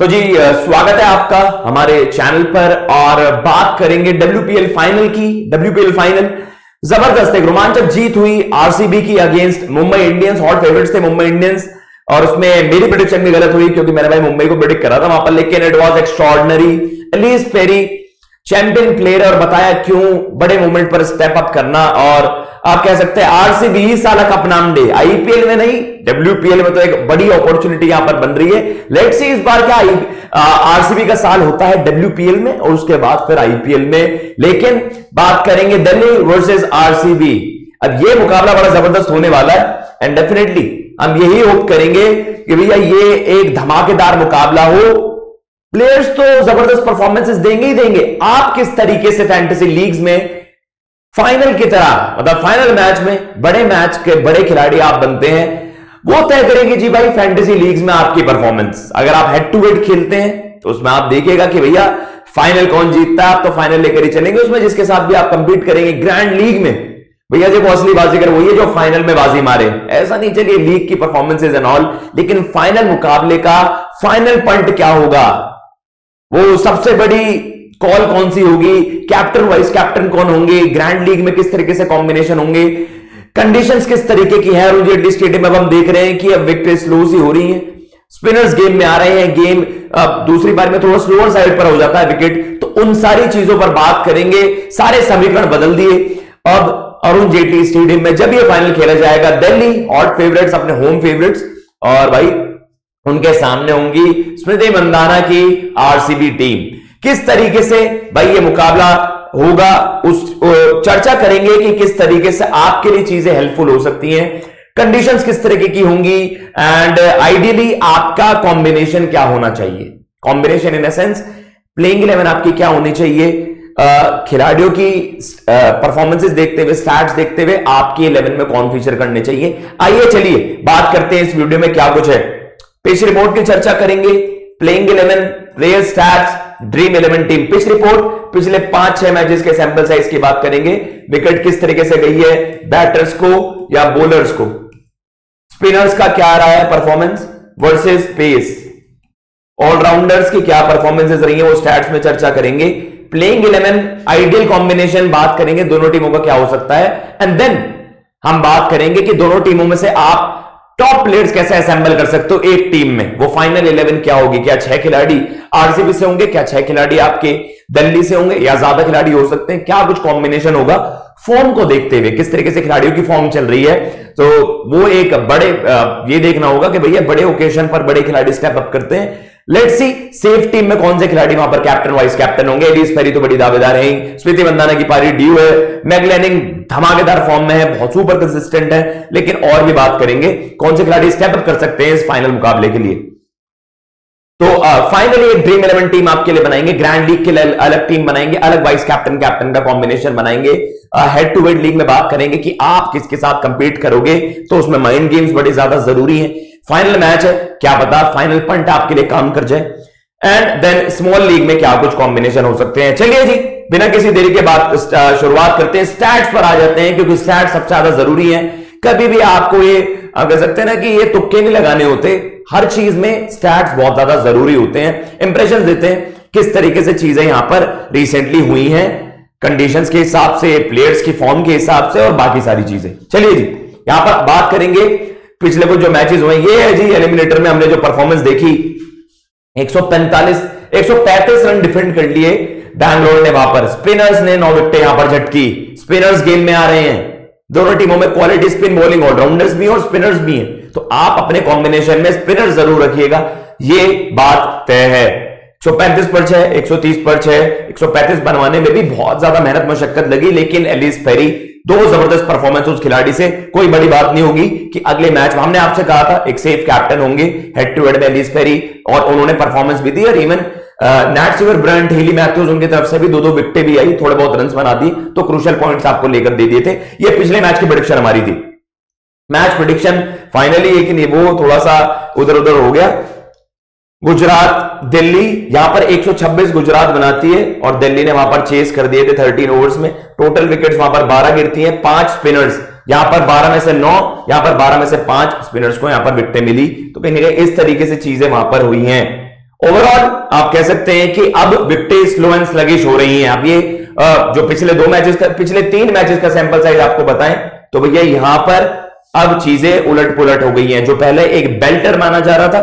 तो जी स्वागत है आपका हमारे चैनल पर और बात करेंगे डब्ल्यूपीएल फाइनल की। डब्ल्यूपीएल फाइनल जबरदस्त एक रोमांचक जीत हुई आरसीबी की against Mumbai Indians. Hot favourites थे मुंबई इंडियंस और उसमें मेरी प्रेडिक्शन भी गलत हुई क्योंकि मैंने भाई मुंबई को प्रेडिक्ट करा था वहां पर, लेकिन it was extraordinary. Ellyse Perry champion player और बताया क्यों बड़े मोमेंट पर स्टेप अप करना। और आप कह सकते हैं आरसीबी ही साला कप नाम दे, आईपीएल में नहीं डब्ल्यूपीएल में तो एक बड़ी अपॉर्चुनिटी यहां पर बन रही है। लेट्स सी इस बार क्या आरसीबी का साल होता है डब्ल्यूपीएल में और उसके बाद फिर आईपीएल में। लेकिन बात करेंगे दिल्ली वर्सेस आरसीबी। अब ये मुकाबला बड़ा जबरदस्त होने वाला है एंड डेफिनेटली हम यही होप करेंगे कि भैया ये एक धमाकेदार मुकाबला हो। प्लेयर्स तो जबरदस्त परफॉर्मेंसेस देंगे ही देंगे। आप किस तरीके से फैंटेसी लीग्स में फाइनल की तरह मतलब फाइनल मैच में बड़े मैच के बड़े खिलाड़ी आप बनते हैं वो तय करेंगे जी भाई फैंटेसी लीग्स में आपकी परफॉर्मेंस। अगर आप हेड टू हेड खेलते हैं तो उसमें आप देखिएगा कि भैया फाइनल कौन जीतता है, आप तो फाइनल लेकर ही चलेंगे। उसमें जिसके साथ भी आप कंपीट करेंगे ग्रैंड लीग में भैया जो असली बाजीगर वही है जो फाइनल में बाजी मारे। ऐसा नहीं चलिए लीग की परफॉर्मेंसेज एंड ऑल, लेकिन फाइनल मुकाबले का फाइनल पॉइंट क्या होगा, वो सबसे बड़ी कॉल कौन सी होगी, कैप्टन वाइस कैप्टन कौन होंगे, ग्रैंड लीग में किस तरीके से कॉम्बिनेशन होंगे, कंडीशंस किस तरीके की है। अरुण जेटली स्टेडियम में हम देख रहे हैं कि अब विकेट स्लो सी हो रही है, स्पिनर्स गेम में आ रहे हैं, गेम अब दूसरी बार में थोड़ा स्लोअर साइड पर हो जाता है विकेट। तो उन सारी चीजों पर बात करेंगे। सारे समीकरण बदल दिए अब अरुण जेटली स्टेडियम में जब ये फाइनल खेला जाएगा। दिल्ली हॉट फेवरेट्स अपने होम फेवरेट्स और भाई उनके सामने होंगी स्मृति मंदाना की आरसीबी टीम। किस तरीके से भाई ये मुकाबला होगा उस चर्चा करेंगे कि किस तरीके से आपके लिए चीजें हेल्पफुल हो सकती हैं, कंडीशंस किस तरीके की होंगी एंड आइडियली आपका कॉम्बिनेशन क्या होना चाहिए। कॉम्बिनेशन इन सेंस प्लेइंग 11 आपकी क्या होनी चाहिए, खिलाड़ियों की परफॉर्मेंसेस देखते हुए स्टैट्स देखते हुए आपकी 11 में कौन फीचर करने चाहिए। आइए चलिए बात करते हैं इस वीडियो में क्या कुछ है। पिच रिपोर्ट की चर्चा करेंगे, playing 11, player stats, dream 11 team pitch report, पिछले 5-6 मैचेस के सैंपल साइज की बात करेंगे, विकेट किस तरीके से गई है बैटर्स को या बॉलर्स को, स्पिनर्स का क्या रहा है परफॉर्मेंस वर्सेस पेस, ऑलराउंडर्स की क्या परफॉर्मेंसेस रही है वो स्टैट्स में चर्चा करेंगे। प्लेइंग 11 आइडियल कॉम्बिनेशन बात करेंगे दोनों टीमों का क्या हो सकता है एंड देन हम बात करेंगे कि दोनों टीमों में से आप टॉप प्लेयर्स कैसे असेंबल कर सकते हो एक टीम में। वो फाइनल 11 क्या होगी, क्या 6 खिलाड़ी आरसीबी से होंगे, क्या 6 खिलाड़ी आपके दिल्ली से होंगे या ज्यादा खिलाड़ी हो सकते हैं, क्या कुछ कॉम्बिनेशन होगा। फॉर्म को देखते हुए किस तरीके से खिलाड़ियों की फॉर्म चल रही है तो वो एक बड़े ये देखना होगा कि भैया बड़े ओकेजन पर बड़े खिलाड़ी स्टेप अप करते हैं। लेट्स सी सेफ टीम में कौन से खिलाड़ी वहां पर कैप्टन वाइस कैप्टन होंगे। एलिस पेरी तो बड़ी दावेदार है, स्मृति मंदाना की पारी ड्यू है, मैगलैनिंग धमाकेदार फॉर्म में है, बहुत सुपर कंसिस्टेंट है, लेकिन और भी बात करेंगे कौन से खिलाड़ी स्टेप अप कर सकते हैं इस फाइनल मुकाबले के लिए। तो फाइनली एक ड्रीम 11 टीम आपके लिए बनाएंगे, ग्रैंड लीग के लिए अलग टीम बनाएंगे, अलग वाइस कैप्टन कैप्टन का कॉम्बिनेशन बनाएंगे। हेड टू हेड लीग में बात करेंगे कि आप किसके साथ कंपीट करोगे तो उसमें माइंड गेम्स बड़े ज्यादा जरूरी है। फाइनल मैच है, क्या पता फाइनल पॉइंट आपके लिए काम कर जाए एंड देन स्मॉल लीग में क्या कुछ कॉम्बिनेशन हो सकते हैं। चलिए जी बिना किसी देरी के बाद शुरुआत करते हैं, स्टैट्स पर आ जाते हैं क्योंकि स्टैट्स सबसे ज्यादा जरूरी है। कभी भी आपको ये कह सकते हैं ना कि ये तुक्के नहीं लगाने होते, हर चीज में स्टैट्स बहुत ज्यादा जरूरी होते हैं, इंप्रेशन देते हैं किस तरीके से चीजें यहां पर रिसेंटली हुई हैं, कंडीशंस के हिसाब से, प्लेयर्स की फॉर्म के हिसाब से और बाकी सारी चीजें। चलिए जी यहां पर बात करेंगे पिछले कुछ जो मैचेस हुए। ये है जी एलिमिनेटर में हमने जो परफॉर्मेंस देखी, 135 रन डिफेंड कर लिए बैंगलोर ने वहां पर, स्पिनर्स ने 9 विकेटें यहां पर झटकी, स्पिनर्स गेम में आ रहे हैं, दोनों टीमों में क्वालिटी स्पिन बॉलिंग ऑलराउंडर्स भी और स्पिनर्स भी हैं, तो आप अपने कॉम्बिनेशन में स्पिनर जरूर रखिएगा, ये बात तय है। 135 पर 6, 130 पर 6, 135 बनवाने में भी बहुत ज्यादा मेहनत मशक्कत लगी, लेकिन एलिस पेरी दो जबरदस्त परफॉर्मेंस उस खिलाड़ी से, कोई बड़ी बात नहीं होगी कि अगले मैच में हमने आपसे कहा था एक सेफ कैप्टन होंगे हेड टू हेड में एलिस पेरी और उन्होंने परफॉर्मेंस भी दी और even Nat Sciver, Brunt, Hayley Matthews उनकी तरफ से भी 2-2 विकेटें भी आई, थोड़े बहुत रन्स बना दी तो क्रूशियल पॉइंट्स आपको लेकर दे दिए थे। ये पिछले मैच की प्रेडिक्शन हमारी थी। मैच प्रेडिक्शन फाइनली लेकिन वो थोड़ा सा उधर उधर हो गया। गुजरात दिल्ली, यहां पर 126 गुजरात बनाती है और दिल्ली ने वहां पर चेस कर दिए थे 13 ओवर्स में। टोटल विकेट्स वहां पर 12 गिरती हैं, 5 स्पिनर्स, यहां पर 12 में से 9, यहां पर 12 में से 5 स्पिनर्स को यहां पर विकेटें मिली। तो कहीं ना कहीं इस तरीके से चीजें वहां पर हुई हैं ओवरऑल आप कह सकते हैं कि अब विकेटें स्लो एंड स्लगिश हो रही हैं। अब ये जो पिछले 3 मैचेस का सैंपल साइज आपको बताएं तो भैया यहां पर अब चीजें उलट पुलट हो गई हैं। जो पहले एक बेल्टर माना जा रहा था,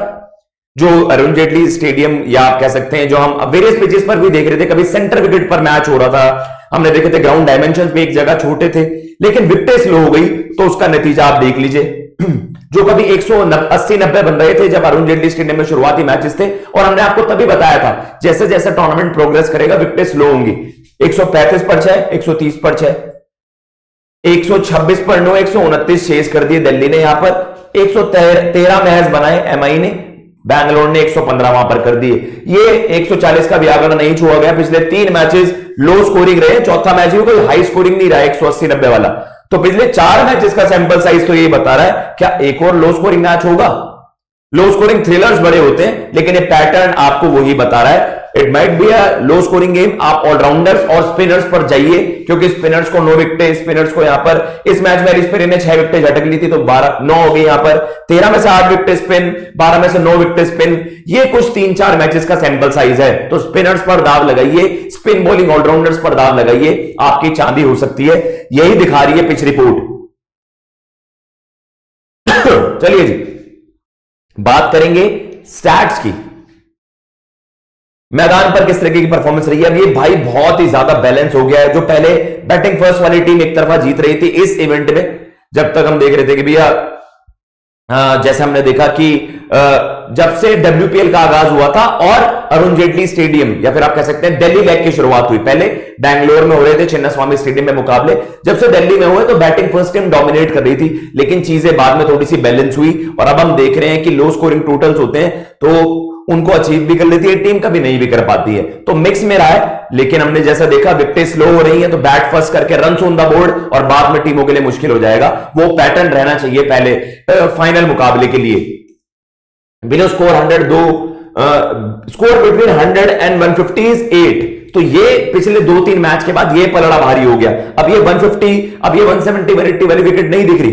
जो अरुण जेटली स्टेडियम या आप कह सकते हैं जो हम वेरियस पिचेस पर भी देख रहे थे, कभी सेंटर विकेट पर मैच हो रहा था, हमने देखे थे ग्राउंड डायमेंशंस भी एक जगह छोटे थे, लेकिन विकेटें स्लो हो गई तो उसका नतीजा आप देख लीजिए। जो कभी 180-90 बन रहे थे जब अरुण जेटली स्टेडियम में शुरुआती मैचेस थे, और हमने आपको तभी बताया था जैसे जैसे टूर्नामेंट प्रोग्रेस करेगा विकेटें स्लो होंगी। 135 पर 6, 130 पर 6, 126 पर 9, 129 चेस कर दिए दिल्ली ने, यहां पर 113 मैच बनाए एमआई ने, बैंगलोर ने 115 वहां पर कर दिए। ये 140 का भी आंकड़ा नहीं छुआ गया। पिछले 3 मैचेस लो स्कोरिंग रहे, चौथा मैच भी कोई हाई स्कोरिंग नहीं रहा 180-90 वाला। तो पिछले 4 मैचेस का सैंपल साइज तो ये बता रहा है क्या एक और लो स्कोरिंग मैच होगा। लो स्कोरिंग थ्रिलर्स बड़े होते हैं, लेकिन ये पैटर्न आपको वही बता रहा है। It might be a low scoring game. आप ऑलराउंडर्स और स्पिनर्स पर जाइए, क्योंकि स्पिनर्स को 9 विकेटें, स्पिनर्स को यहां पर इस मैच में स्पिनर ने 6 विकेटें झटक ली थी तो 9 हो गई यहां पर। 13 में से 8 विकेटें स्पिन, 12 में से 9 विकेटें स्पिन। ये कुछ 3-4 मैचेस का सैंपल साइज है। तो स्पिनर्स पर दाव लगाइए, स्पिन बॉलिंग ऑलराउंडर्स पर दाव लगाइए, आपकी चांदी हो सकती है। यही दिखा रही है पिच रिपोर्ट। चलिए जी, बात करेंगे स्टैट्स की। मैदान पर किस तरीके की परफॉर्मेंस रही है। अब ये भाई बहुत ही ज्यादा बैलेंस हो गया है। जो पहले बैटिंग फर्स्ट वाली टीम एक तरफा जीत रही थी इस इवेंट में, जब तक हम देख रहे थे कि भैया जैसे हमने देखा कि जब से डब्ल्यूपीएल का आगाज हुआ था और अरुण जेटली स्टेडियम या फिर आप कह सकते हैं दिल्ली लेग की शुरुआत हुई। पहले बैंगलोर में हो रहे थे चिन्नास्वामी स्टेडियम में मुकाबले, जब से दिल्ली में हुए तो बैटिंग फर्स्ट टीम डोमिनेट कर रही थी, लेकिन चीजें बाद में थोड़ी सी बैलेंस हुई और अब हम देख रहे हैं कि लो स्कोरिंग टोटल्स होते हैं तो उनको अचीव भी कर लेती है टीम, कभी नहीं भी कर पाती है। तो मिक्स में रहा है, लेकिन हमने जैसा देखा विकेटें स्लो हो रही हैं तो बैट फर्स्ट करके रन ऑन द बोर्ड और बाद में टीमों के लिए मुश्किल हो जाएगा। वो पैटर्न रहना चाहिए पहले फाइनल मुकाबले के लिए। Below score 102, score between 100 and 150 is 8। तो ये पिछले 2-3 मैच के बाद ये पलड़ा भारी हो गया। अब ये 150, अब ये 170, 180 वाली विकेट नहीं दिख रही।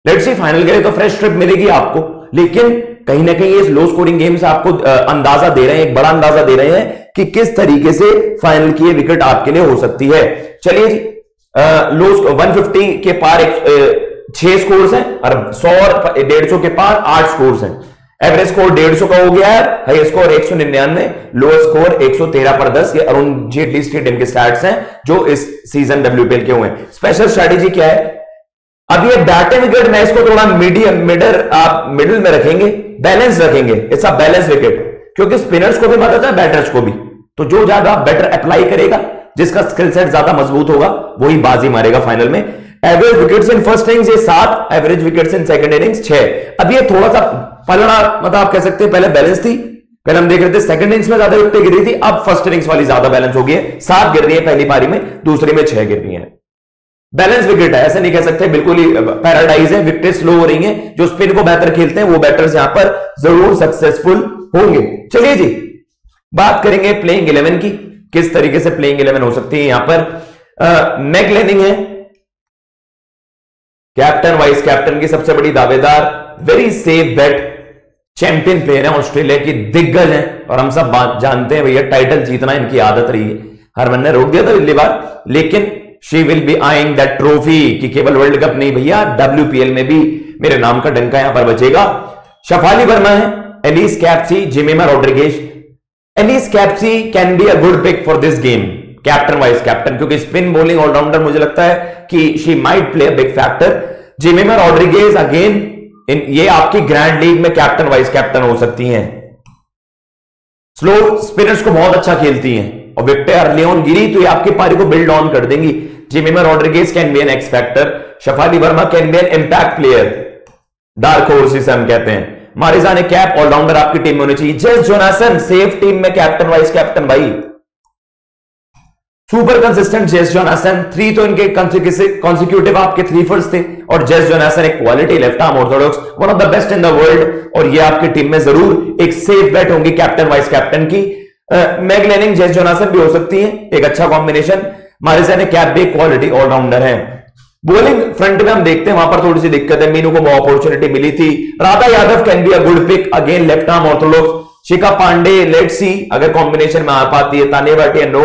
लेट्स सी फाइनल के लिए तो फ्रेश ट्रिप मिलेगी आपको, लेकिन कहीं ना कहीं इस लो स्कोरिंग गेम से आपको अंदाजा दे रहे हैं, एक बड़ा अंदाजा दे रहे हैं कि किस तरीके से फाइनल की विकेट आपके लिए हो सकती है। चलिए जी, लो 150 के पार 6 स्कोर्स हैं और 100 और 150 के पार 8 स्कोर्स हैं। एवरेज स्कोर 150 का हो गया है, हाई स्कोर 199, लो स्कोर 113 पर 10। ये अरुण जेटली स्टेडियम के स्टैट्स हैं जो इस सीजन डब्ल्यूपीएल के हुए हैं। स्पेशल स्ट्रेटेजी क्या है, अब ये बैटिंग विकेट मैं इसको थोड़ा मिडिल में रखेंगे, बैलेंस रखेंगे। इट्स अ बैलेंस विकेट, क्योंकि स्पिनर्स को भी मदद है, बैटर्स को भी। तो जो ज्यादा बेटर अप्लाई करेगा, जिसका स्किल सेट ज्यादा मजबूत होगा, वही बाजी मारेगा फाइनल में। Average wickets in first innings ये 7, average wickets in second innings 6। अब ये थोड़ा सा पलड़ा, मतलब आप कह सकते हैं पहले बैलेंस थी। पहले हम देख रहे थे सेकंड इनिंग्स में ज्यादा विकेटें गिरी थी, अब फर्स्ट इनिंग्स वाली ज्यादा बैलेंस हो गई है। 7 गिर रही है पहली पारी में, दूसरी में 6 गिर रही है। बैलेंस विकेट है, ऐसे नहीं कह सकते बिल्कुल ही पैराडाइज है। विकेटें स्लो हो रही हैं, जो स्पिन को बेहतर खेलते हैं वो बैटर्स यहां पर जरूर सक्सेसफुल होंगे। चलिए जी, बात करेंगे प्लेइंग 11 की, किस तरीके से प्लेइंग 11 हो सकती है। यहां पर मैग लेनिंग है कैप्टन, वाइस कैप्टन की सबसे बड़ी दावेदार, very safe bet, champion player है, ऑस्ट्रेलिया की दिग्गज है और हम सब जानते हैं भैया टाइटल जीतना इनकी आदत रही है। हरमन ने रोक दिया था पिछली बार, लेकिन she will be eyeing that trophy कि केवल वर्ल्ड कप नहीं भैया, डब्ल्यूपीएल में भी मेरे नाम का डंका यहां पर बचेगा। शफाली वर्मा है, Alice Capsey, Jemimah Rodrigues. Alice Capsey can be a good pick for this game, captain vice captain, क्योंकि स्पिन बॉलिंग ऑलराउंडर मुझे लगता है कि she might play a big factor. Jemimah Rodrigues again ये आपकी ग्रैंड लीग में कैप्टन वाइस कैप्टन हो सकती हैं। स्लो स्पिनर्स को बहुत अच्छा खेलती हैं और विकेटें अर्ली ऑन गिरी तो ये आपकी पारी को बिल्ड ऑन कर देंगी। Jemimah Rodrigues can be an X factor, Shafali Verma can be an impact player, dark horse जिसे हम कहते हैं। मारिजा ने कैप ऑलराउंडर आपकी टीम में होनी चाहिए। जेस जोनासन सेफ टीम में कैप्टन वाइस कैप्टन भाई, सुपर कंसिस्टेंट जेस जोनासन। 3 तो इनके कॉन्सिक्यूटिव आपके 3 फर्स्ट थे और जेस जोनासन एक quality left arm Orthodox, one of the best in the world, और ये आपकी टीम में जरूर एक सेफ बेट होंगी कैप्टन वाइस कैप्टन की। मैग लेनिंग जेस जोनासन भी हो सकती है, एक अच्छा कॉम्बिनेशन। मारिजा ने कैप भी क्वालिटी ऑलराउंडर है। बॉलिंग फ्रंट में हम देखते हैं वहां पर थोड़ी सी दिक्कत है, मीनू को अपॉर्चुनिटी मिली थी। Radha Yadav can be a good pick, again left arm orthodox. Shikha Pandey, let's see अगर कॉम्बिनेशन में आ पाती है। तानिया भाटिया नो,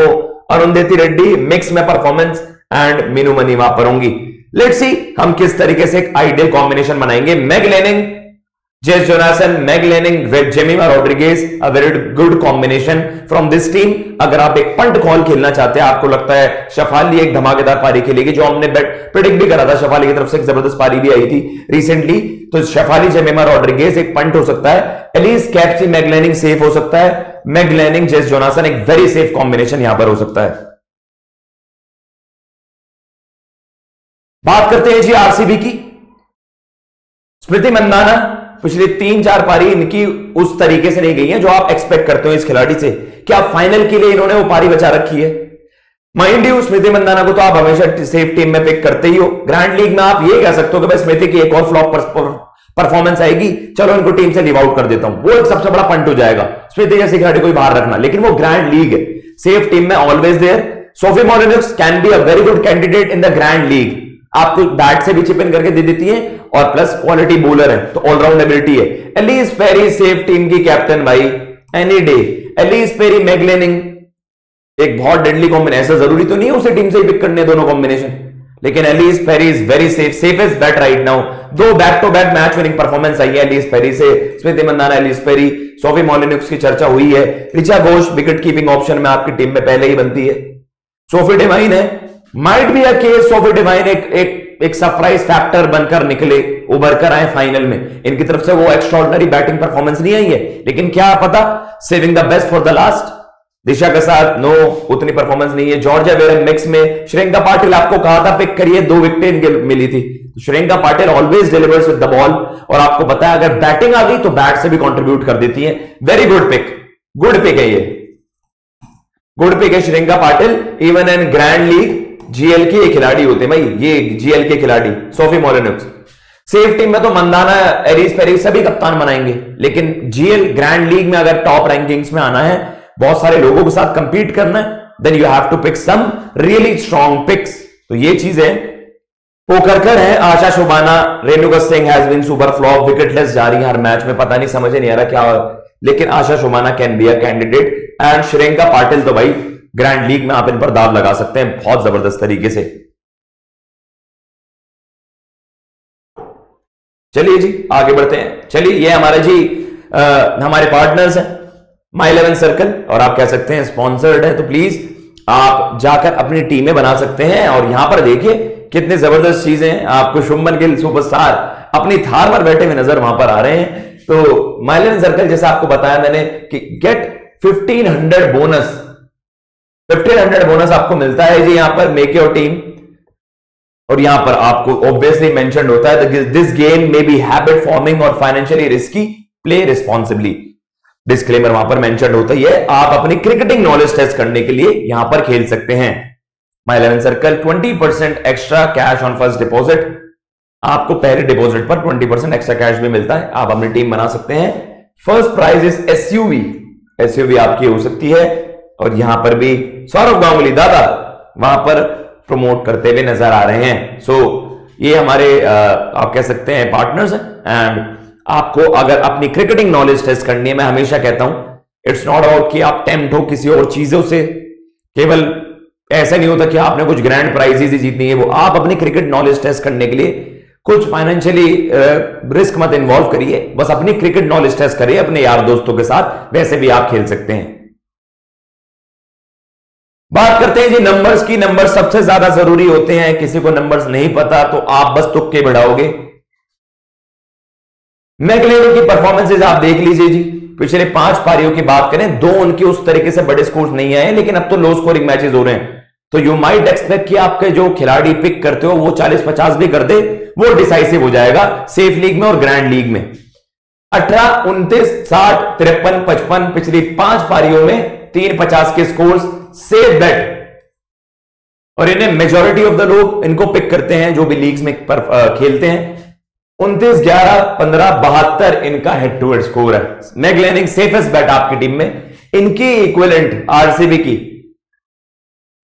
अरुंधति रेड्डी मिक्स में परफॉर्मेंस एंड मीनू मनी वहां पर होंगी। लेट्स सी हम किस तरीके से एक आइडियल कॉम्बिनेशन बनाएंगे। Meg Lanning, Jess Jonassen, Meg Lanning, Jemimah Rodrigues, a very good combination from this team. अगर आप एक पंट कॉल खेलना चाहते हैं, आपको लगता है शेफाली एक धमाकेदार पारी खेलेगी, जो हमने प्रेडिक्ट भी करा था, शेफाली की तरफ से एक जबरदस्त पारी भी आई थी रिसेंटली, तो शेफाली, जेमिमा रोड्रिगेज एक पंट हो सकता है। Alice Capsey, Meg Lanning safe हो सकता है। मैग लेनिंग, जेस जोनासन एक वेरी सेफ कॉम्बिनेशन यहां पर हो सकता है। बात करते हैं जी आरसीबी की। स्मृति मंदाना पिछली 3-4 पारी इनकी उस तरीके से नहीं गई है जो आप एक्सपेक्ट करते हो इस खिलाड़ी से। क्या फाइनल के लिए इन्होंने वो पारी बचा रखी है? माइंड यू, स्मृति मंदाना को तो आप हमेशा सेफ टीम में पिक करते ही हो। ग्रैंड लीग में आप ये कह सकते हो कि भाई स्मृति की एक और फ्लॉप परफॉर्मेंस आएगी, चलो इनको टीम से लीव आउट कर देता हूं, वो एक सबसे बड़ा पंट हो जाएगा। स्मृति जैसे खिलाड़ी को बाहर रखना, लेकिन वो ग्रैंड लीग है, सेफ टीम में always there. Sophie Molineux can be a very good candidate in the grand league, आपको बैट से भी चिप इन करके दे देती है और प्लस क्वालिटी बॉलर है, तो ऑलराउंड एबिलिटी है। एलिस पेरी सेफ टीम की कैप्टन भाई, any day. Ellyse Perry, Meg Lanning एक बहुत डेडली कॉम्बिनेशन, ऐसा जरूरी तो नहीं है उसे टीम से ही पिक करने दोनों कॉम्बिनेशन, लेकिन Ellyse Perry is very safe, safest bat right now. 2 back to back match winning performance आई है एलिस पेरी से। Smriti Mandhana, Ellyse Perry, Sophie Molineux की चर्चा हुई है। Richa Ghosh wicketkeeping option में आपकी टीम में पहले ही बनती है। सोफी डिवाइन है, might be a case Sophie Devine एक सरप्राइज फैक्टर बनकर निकले, उभर कर आए फाइनल में। इनकी तरफ से वो एक्स्ट्राऑर्डिनरी बैटिंग परफॉर्मेंस नहीं आई है, लेकिन क्या पता, saving the best for the last. Disha के साथ नो, उतनी परफॉर्मेंस नहीं है। जॉर्जिया वेरन मिक्स में। श्रेयंका पाटिल आपको कहा था पिक करिए, 2 विकेट इनके मिली थी। Shreyanka Patil always delivers with the ball, और आपको पता है अगर बैटिंग आ गई तो बैट से भी कंट्रीब्यूट कर देती है। Very good pick, good pick है ये, गुड पिक है Shreyanka Patil. Even in grand league GL के खिलाड़ी होते हैं भाई, ये जीएल के खिलाड़ी। सोफी मोलिनक्स सेफ टीम में तो मंदाना, एलिस पेरी सभी कप्तान बनाएंगे, लेकिन जीएल ग्रैंड लीग में अगर टॉप रैंकिंग्स में आना है, बहुत सारे लोगों के साथ कंपीट करना है, then you have to pick some really strong picks. तो ये चीजें पोकरकर है। Asha Sobhana, Renuka Singh has been super flop, wicketless जा रही है हर मैच में, पता नहीं समझ नहीं आ रहा क्या, लेकिन Asha Sobhana can be a candidate. And Shreyanka Patil तो भाई ग्रैंड लीग में आप इन पर दाव लगा सकते हैं बहुत जबरदस्त तरीके से। चलिए जी आगे बढ़ते हैं। चलिए ये हमारे जी हमारे पार्टनर्स हैं माई 11 सर्कल, और आप कह सकते हैं स्पॉन्सर्ड है, तो प्लीज आप जाकर अपनी टीमें बना सकते हैं। और यहां पर देखिए कितनी जबरदस्त चीजें हैं, आपको शुभमन गिल सुपरस्टार अपनी थार पर बैठे हुए नजर वहां पर आ रहे हैं। तो माई 11 सर्कल जैसा आपको बताया मैंने कि गेट 1500 बोनस, 1500 बोनस आपको मिलता है जी यहां पर, मेक योर टीम। और यहां पर आपको ऑब्वियसली मेंशन होता है this game may be habit forming और financially risky, play responsibly. Disclaimer वहां पर मेंशन होता ही है। आप अपनी क्रिकेटिंग नॉलेज टेस्ट करने के लिए यहां पर खेल सकते हैं। माई 11 circle 20% extra cash on first deposit, आपको पहले डिपॉजिट पर 20% एक्स्ट्रा कैश भी मिलता है, आप अपनी टीम बना सकते हैं। First prize is SUV, SUV आपकी हो सकती है। और यहां पर भी सौरव गांगुली दादा वहां पर प्रमोट करते हुए नजर आ रहे हैं। सो ये हमारे आप कह सकते हैं पार्टनर्स हैं। एंड आपको अगर अपनी क्रिकेटिंग नॉलेज टेस्ट करनी है, मैं हमेशा कहता हूं इट्स नॉट अबाउट कि आप टेम्प्ट हो किसी और चीजों से, केवल ऐसा नहीं होता कि आपने कुछ ग्रैंड प्राइजेस ही जीतनी है, वो आप अपनी क्रिकेट नॉलेज टेस्ट करने के लिए कुछ फाइनेंशियली रिस्क मत इन्वॉल्व करिए, बस अपनी क्रिकेट नॉलेज टेस्ट करिए अपने यार दोस्तों के साथ, वैसे भी आप खेल सकते हैं। बात करते हैं जी नंबर्स की। नंबर सबसे ज्यादा जरूरी होते हैं, किसी को नंबर्स नहीं पता तो आप बस तुक्के बढ़ाओगे। मैकलेनी की परफॉर्मेंसेज आप देख लीजिए जी, पिछले 5 पारियों की बात करें, 2 उनके उस तरीके से बड़े स्कोर्स नहीं आए, लेकिन अब तो लो स्कोरिंग मैचेस हो रहे हैं, तो यू माइट एक्सपेक्ट कि आपके जो खिलाड़ी पिक करते हो वो 40-50 भी कर दे, वो डिसाइसिव हो जाएगा सेफ लीग में और ग्रैंड लीग में। 18, 29, 60, 53, 55 पिछली 5 पारियों में 350 के स्कोर्स, सेफ बेट। और इन्हें मेजॉरिटी ऑफ द लोग इनको पिक करते हैं जो भी लीग्स में खेलते हैं। 29, 11, 15, 72 इनका हेड टू हेड स्कोर है। मैगलेनिंग सेफेस्ट बैट आपकी टीम में, इनकी इक्विवेलेंट आरसीबी की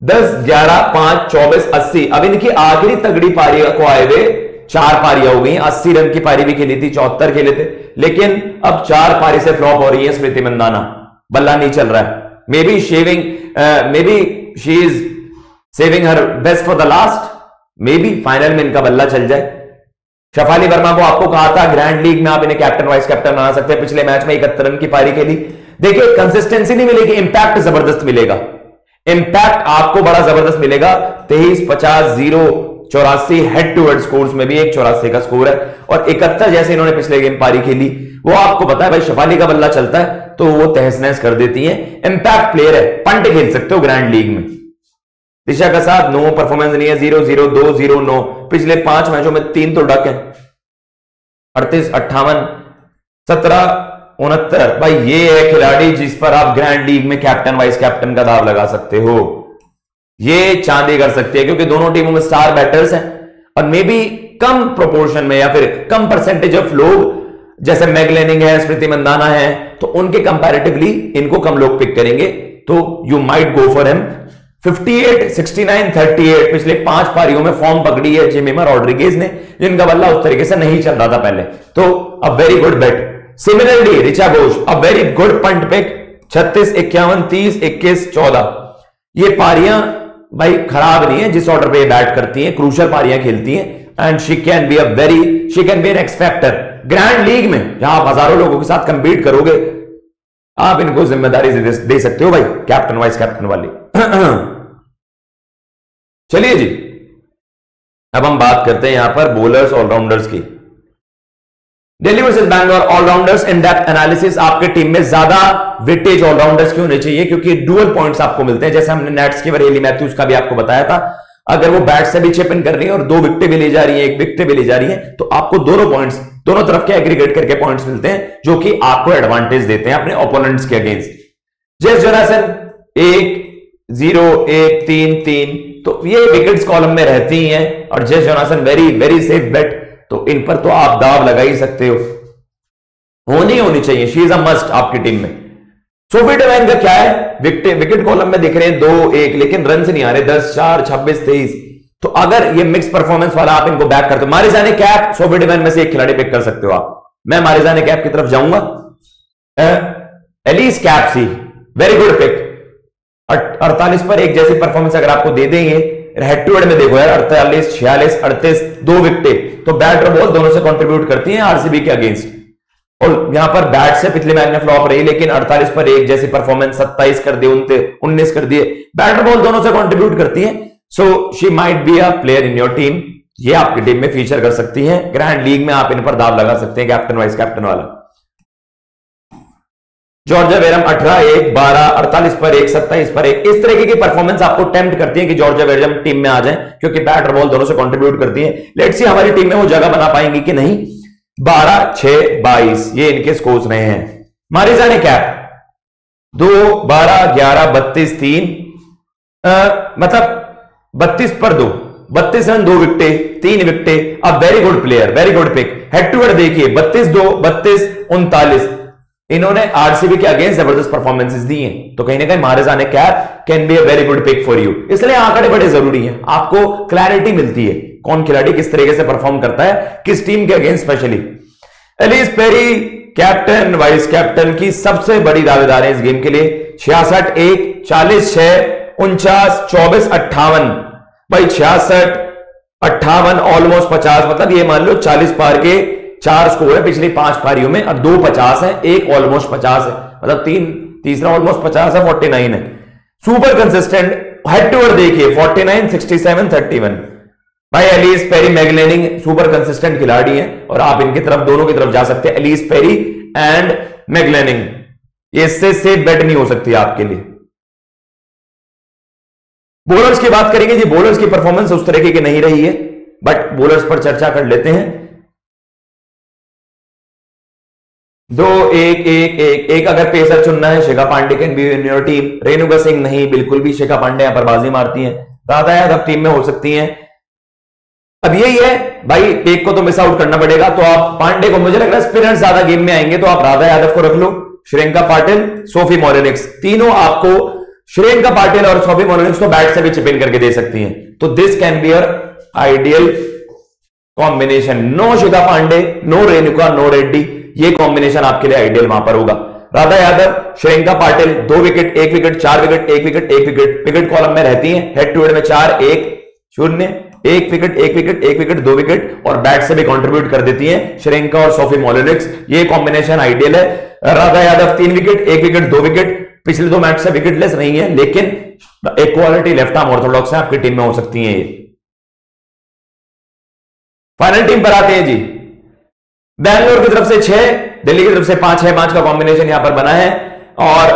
10, 11, 5, 24, 80। अब इनकी आखिरी तगड़ी पारी को आए हुए 4 पारियां हो गई, 80 रन की पारी भी खेली थी, 74 खेले थे, लेकिन अब 4 पारी से फ्लॉप हो रही है स्मृति मंदाना, बल्ला नहीं चल रहा है। May be she is saving her best for the last, may be final में इनका बल्ला चल जाए। शफाली वर्मा को आपको कहा था ग्रैंड लीग में आप इन्हें कैप्टन वाइस कैप्टन बना सकते हैं, पिछले मैच में 71 रन की पारी खेली। देखिए कंसिस्टेंसी नहीं मिलेगी, इंपैक्ट जबरदस्त मिलेगा, इंपैक्ट आपको बड़ा जबरदस्त मिलेगा। 23-50-0-84 हेड टू हेड स्कोर्स में भी एक 84 का स्कोर है, और 71 जैसे इन्होंने पिछले गेम पारी खेली, वो आपको पता है भाई शफाली का बल्ला चलता है तो वो तहस नहस कर देती है। इंपैक्ट प्लेयर है, पंट खेल सकते हो ग्रैंड लीग में। दिशा का साथ नो परफॉर्मेंस नहीं है, 0-0-2-0-9, पिछले 5 मैचों में 3 तो डक है, 38, 58, 17, 69। भाई ये है खिलाड़ी जिस पर आप ग्रैंड लीग में कैप्टन वाइस कैप्टन का दाव लगा सकते हो, ये चांदी कर सकते हैं, क्योंकि दोनों टीमों में स्टार बैटर्स हैं, और मे बी कम प्रोपोर्शन में या फिर कम परसेंटेज ऑफ लोग, जैसे मैगलेनिंग है, स्मृति मंदाना है, तो उनके कंपैरेटिवली इनको कम लोग पिक करेंगे, तो you might go for him. 58, 69, 38 पिछले 5 पारियों में फॉर्म पकड़ी है जिमेमा रॉड्रिगेज ने, जिनका बल्ला उस तरीके से नहीं चल रहा था पहले, तो a very good bet. Similarly Richa Ghosh a very good punt pick, 36, 51, 30, 21, 14। ये पारियां भाई खराब नहीं है, जिस ऑर्डर पे बैट करती हैं, क्रूशियल पारियां खेलती हैं, and she can be an X factor grand league में, जहां आप हजारों लोगों के साथ कंपीट करोगे। आप इनको जिम्मेदारी दे सकते हो भाई, कैप्टन वाइस कैप्टन वाली। चलिए जी, अब हम बात करते हैं यहां पर बोलर्स ऑलराउंडर्स की। Delhi versus Bangalore allrounders in depth analysis. आपके टीम में ज्यादा विटेज ऑलराउंडर्स क्यों होने चाहिए? क्योंकि डुअल पॉइंट्स आपको मिलते हैं, जैसे हमने नेट्स की हेली मैथ्यूज का भी आपको बताया था। अगर वो बैट से भी चिप इन कर रही है और 2 विकेटें भी ले जा रही है, 1 विकेट भी ले जा रही है, तो आपको दोनों पॉइंट्स, दोनों तरफ के एग्रीगेट करके पॉइंट्स मिलते हैं, जो कि आपको एडवांटेज देते हैं अपने ओपोनेंट्स के अगेंस्ट। जेस जोनासन 1-0-1-3-3, तो ये विकेट्स कॉलम में रहती ही हैं, और Jess Jonassen very safe bet, तो इन पर तो आप दाव लगा ही सकते हो, होनी चाहिए। शी इज अ मस्ट आपकी टीम में। सोफी डिवाइन का क्या है? विकेट कॉलम में दिख रहे हैं 2-1, लेकिन रन से नहीं आ रहे, 10-4, 26-23। तो अगर ये मिक्स परफॉर्मेंस वाला आप इनको बैक करते हो, मारिजाने कैप सोफी डिवाइन में से एक खिलाड़ी पिक कर सकते हो आप। मैं मारिजाने कैप की तरफ जाऊंगा। Alice Capsey very good pick, 48 पर 1 जैसी परफॉर्मेंस अगर आपको दे देंगे, हेड टू हेड में देखो यार, 48, 46, 38, 2 विकेट, तो बैट और बॉल दोनों से कंट्रीब्यूट करती हैं आरसीबी के अगेंस्ट। और यहां पर बैट से पिछले मैच में फ्लॉप रही, लेकिन 48 पर 1 जैसी परफॉर्मेंस, 27 कर दिए, 19 कर दिए, बैट और बॉल दोनों से कंट्रीब्यूट करती हैं। So she might be a player in your team, ये आपकी टीम में फीचर कर सकती है। ग्रैंड लीग में आप इन पर दाव लगा सकते हैं, कैप्टन वाइस कैप्टन वाला। जॉर्जिया वेरम 18-1, 12, 48 पर 1, 27 पर 1, इस तरीके की परफॉर्मेंस आपको टेम्प्ट करती है कि जॉर्जिया वेरम टीम में आ जाए, क्योंकि बैट और बॉल दोनों से कंट्रीब्यूट करती है। लेट्स सी हमारी टीम में वो जगह बना पाएंगी कि नहीं। 12-6-22 ये इनके स्कोर्स रहे हैं। मारिजाने कैप 2, 12, 11, 32, 3, मतलब 32 पर 2, 32 रन, 2 विकेटें, 3 विकेटें। अब very good player, very good pick. Head to head देखिए 32-2, 32, 39, इन्होंने आरसीबी के अगेंस्ट जबरदस्त परफॉर्मेंसेस दी हैं, तो कहीं ना कहीं Marizanne Kapp can be a very good pick for you. इसलिए आंकड़े बड़े जरूरी हैं, आपको क्लैरिटी मिलती है कौन खिलाड़ी किस तरीके से परफॉर्म करता है, किस टीम के against specially. Ellyse Perry captain vice captain की सबसे बड़ी दावेदार है इस गेम के लिए। 66-1, 40-6, 49, 24, 58। भाई 66, 58, ऑलमोस्ट 50, मतलब ये मान लो 40 पार के 4 स्कोर है पिछली 5 पारियों में, और 2 50 है, 1 ऑलमोस्ट 50 है, मतलब तीसरा ऑलमोस्ट 50 है, 49 है। Super consistent. Head to head देखिए 49, 67, 31। भाई Ellyse Perry Meg Lanning super consistent खिलाड़ी हैं, और आप इनकी तरफ, दोनों की तरफ जा सकते हैं, एलिस पेरी एंड मैगलेनिंग। ये इससे सेफ बेट नहीं हो सकती आपके लिए। बॉलर्स की बात करेंगे जी, बॉलर्स की परफॉर्मेंस उस तरीके की नहीं रही है, बट बॉलर्स पर चर्चा कर लेते हैं। 2-1-1-1 अगर पेसर चुनना है, Shikha Pandey can be in your team. Renuka Singh नहीं, बिल्कुल भी। शिखा पांडे यहां पर बाजी मारती हैं, राधा यादव टीम में हो सकती हैं। अब यही है भाई, एक को तो मिस आउट करना पड़ेगा, तो आप पांडे को, मुझे लग रहा है स्पिनर्स ज्यादा गेम में आएंगे, तो आप राधा यादव को रख लो, श्रेयंका पाटिल, सोफी मोरेनिक्स, तीनों आपको, श्रेयंका पाटिल और सोफी मोरेनिक्स तो बैट से भी चिप इन करके दे सकती हैं, तो this can be your ideal combination. No Shikha Pandey, no Renuka, no Reddy, ये कॉम्बिनेशन आपके लिए आइडियल वहां पर होगा। Radha Yadav, Shreyanka Patil 2 wicket 1 wicket 4 wicket 1 wicket 1 wicket wicket column में रहती हैं। हेड टू हेड में 4 1 0 1 विकेट 1 विकेट 1 विकेट 2 विकेट और बैट से भी कंट्रीब्यूट कर देती हैं श्रेयंका और सोफी मोलिनिक्स। ये कॉम्बिनेशन आइडियल है। Radha Yadav 3 wicket 1 wicket 2 wicket, पिछले 2 मैच से विकेटलेस नहीं है, लेकिन एक क्वालिटी लेफ्ट आर्म ऑर्थोडॉक्स है, आपकी टीम में हो सकती है ये। फाइनल टीम पर आते हैं जी। बैंगलोर की तरफ से 6, दिल्ली की तरफ से 5 है। 5 का कॉम्बिनेशन यहां पर बना है और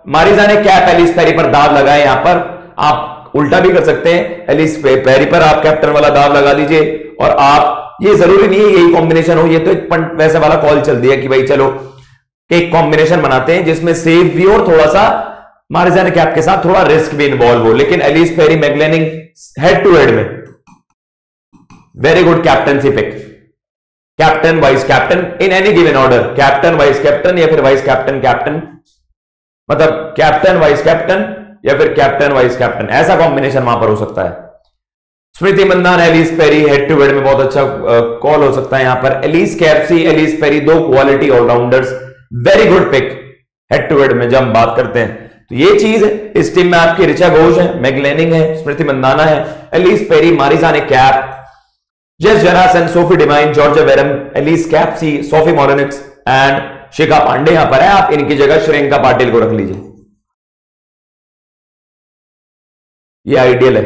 मारिजा ने कैप एलिस पेरी पर दाव लगाए। यहां पर आप उल्टा भी कर सकते हैं, एलिस पेरी पर आप कैप्टन वाला दाव लगा दीजिए और आप, ये जरूरी नहीं है यही कॉम्बिनेशन हो, ये तो एक वैसे वाला कॉल चल दिया कि भाई चलो एक कॉम्बिनेशन बनाते हैं जिसमें सेफ भी और थोड़ा सा मारिजा ने कैप के साथ थोड़ा रिस्क भी इन्वॉल्व हो। लेकिन Ellyse Perry Meg Lanning head to head में very good captaincy pick. Captain vice captain in any given order, captain vice captain या फिर वाइस कैप्टन कैप्टन, मतलब कैप्टन वाइस कैप्टन या फिर कैप्टन वाइस कैप्टन, ऐसा कॉम्बिनेशन वहां पर हो सकता है। Smriti Mandhana, Ellyse Perry head to head में बहुत अच्छा कॉल हो सकता है यहां पर। Alice Capsey, Ellyse Perry 2 quality allrounders, very good pick head to head में जब हम बात करते हैं तो ये चीज है। इस टीम में आपकी ऋचा घोष है, मैग्लेनिंग है, स्मृति मंदाना है, एलिस पेरी, मारिजा ने Kapp, Jess Jonassen, Sophie Devine, Georgia Wareham, Alice Capsey, Sophie Molineux and Shikha Pandey यहां पर है। आप इनकी जगह श्रेयंका पाटिल को रख लीजिए, ये आइडियल है।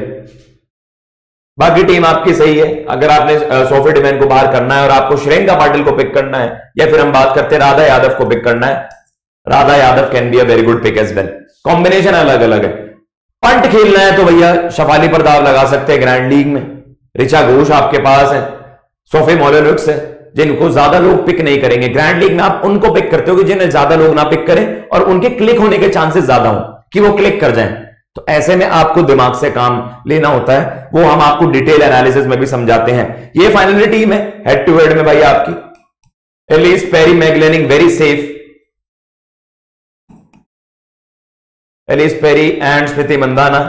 बाकी टीम आपकी सही है। अगर आपने सोफी डिवाइन को बाहर करना है और आपको श्रेयंका पाटिल को पिक करना है या फिर हम बात करते हैं राधा यादव को पिक करना है, Radha Yadav can be a very good pick as well. Combination अलग अलग है। पंट खेलना है तो भैया शफाली पर दाव लगा सकते हैं ग्रैंड लीग में, ऋचा घोष आपके पास है, सोफी मोलिनिक्स है, जिनको ज्यादा लोग पिक नहीं करेंगे। ग्रैंड लीग में आप उनको पिक करते हो कि जिन्हें ज्यादा लोग ना पिक करें और उनके क्लिक होने के चांसेस ज्यादा हो कि वो क्लिक कर जाएं। तो ऐसे में आपको दिमाग से काम लेना होता है, वो हम आपको डिटेल एनालिसिस में भी समझाते हैं। ये फाइनली टीम है हेड टू हेड में भाई आपकी। Ellyse Perry Meg Lanning very safe, Ellyse Perry and Smriti Mandhana,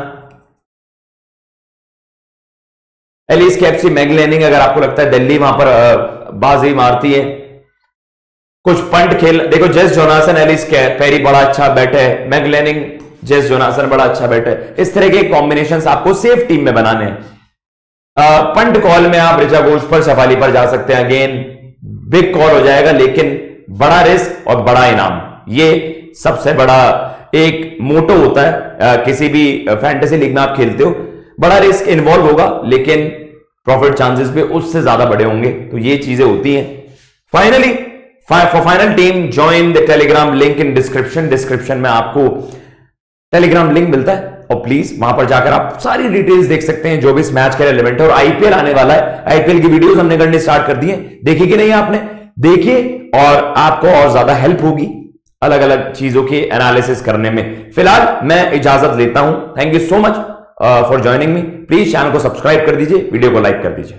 Alice Capsey, Meg Lanning. अगर आपको लगता है दिल्ली वहां पर बाजी मारती है, कुछ पंट खेल, देखो जेस जोनासन, एलिस पेरी बड़ा अच्छा बैट है, मैग्लेनिंग, जेस जोनासन बड़ा अच्छा बैट है। इस तरह के कॉम्बिनेशंस आपको सेफ टीम में बनाने हैं। पंट कॉल में आप ऋचा घोष पर, शफाली पर जा सकते हैं, अगेन बिग कॉल हो जाएगा लेकिन बड़ा रिस्क और बड़ा इनाम, ये सबसे बड़ा एक मोटो होता है किसी भी फैंटेसी लीग में आप खेलते हो। बड़ा रिस्क इन्वॉल्व होगा लेकिन प्रॉफिट चांसेस भी उससे ज्यादा बड़े होंगे, तो ये चीजें होती हैं। Finally for final team join the Telegram link in description. Description में आपको टेलीग्राम लिंक मिलता है और प्लीज वहां पर जाकर आप सारी डिटेल्स देख सकते हैं जो भी इस मैच के रिलेवेंट है। और आईपीएल आने वाला है, आईपीएल की वीडियोस हमने करने स्टार्ट कर दी है, देखी कि नहीं आपने? देखिए और आपको और ज्यादा हेल्प होगी अलग अलग चीजों की एनालिसिस करने में। फिलहाल मैं इजाजत लेता हूं। Thank you so much for joining me. Please channel को सब्सक्राइब कर दीजिए, वीडियो को लाइक कर दीजिए।